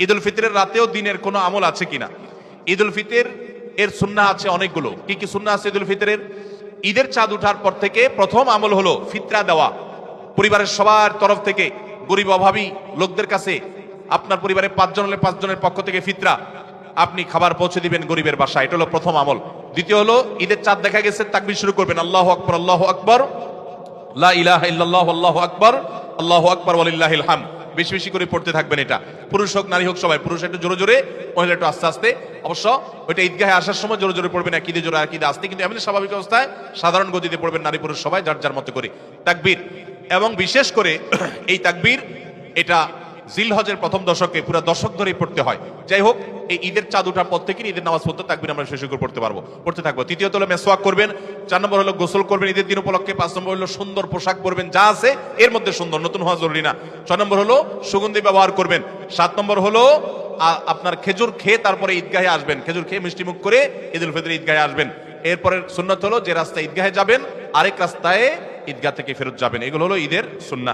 ঈদ উল ফিতরের রাতেও দিনের কোনো আমল আছে কিনা? ঈদ উল ফিতর এর সুন্নাহ আছে অনেকগুলো। কি কি সুন্নাহ আছে ঈদ উল ফিতরের? ঈদের চাঁদ উঠার পর থেকে প্রথম আমল হলো ফিতরা দেওয়া। পরিবারের সবার তরফ থেকে গরিব অভাবী লোকদের কাছে, আপনার পরিবারে 5 জন হলে 5 জনের পক্ষ থেকে ফিতরা আপনি খাবার পৌঁছে দিবেন গরিবের বাসায়। এটা হলো প্রথম আমল। দ্বিতীয় হলো ঈদের চাঁদ দেখা গেছে তাকবীর শুরু করবেন, আল্লাহু আকবার, আল্লাহু আকবার, লা ইলাহা ইল্লাল্লাহু, আল্লাহু আকবার, আল্লাহু আকবার ওয়ালিল্লাহিল হামদ। বেশি বেশি করে পড়তে থাকবেন। এটা পুরুষ হোক নারী হোক সবাই, পুরুষ একটু জোরে জোরে, মহিলা একটু আস্তে আস্তে। অবশ্য ওইটা ঈদগাহে আসার সময় জোরে জোরে পড়বেন, একইদে জোরে একইদে আস্তে, কিন্তু এমনি স্বাভাবিক অবস্থায় সাধারণ গতিতে পড়বেন, নারী পুরুষ সবাই যার যার মতো করে তাকবীর। এবং বিশেষ করে এই তাকবীর এটা জিলহজের প্রথম দশকে পুরো দশক ধরেই পড়তে হয়। যাই হোক, এই ঈদের চাঁদ উঠার পর থেকে ঈদের নামাজ পড়তে তাকবীর আমরা শেষ করে পড়তে থাকবো। তৃতীয়ত হলো মেসওয়াক করবেন। 4 নম্বর হলো গোসল করবেন ঈদের দিন উপলক্ষে। 5 নম্বর হলো সুন্দর পোশাক পরবেন, যা আছে এর মধ্যে সুন্দর, নতুন হওয়া জরুরি না। 6 নম্বর হলো সুগন্ধি ব্যবহার করবেন। 7 নম্বর হলো আপনার খেজুর খেয়ে তারপরে ঈদগাহে আসবেন, খেজুর খেয়ে মিষ্টি মুখ করে ঈদ উল ফিতর ঈদগাহে আসবেন। এরপরের সুন্নাত হলো যে রাস্তায় ঈদগাহে যাবেন আরেক রাস্তায় ঈদগাহ থেকে ফেরত যাবেন। এগুলো হলো ঈদের সুন্নাহ।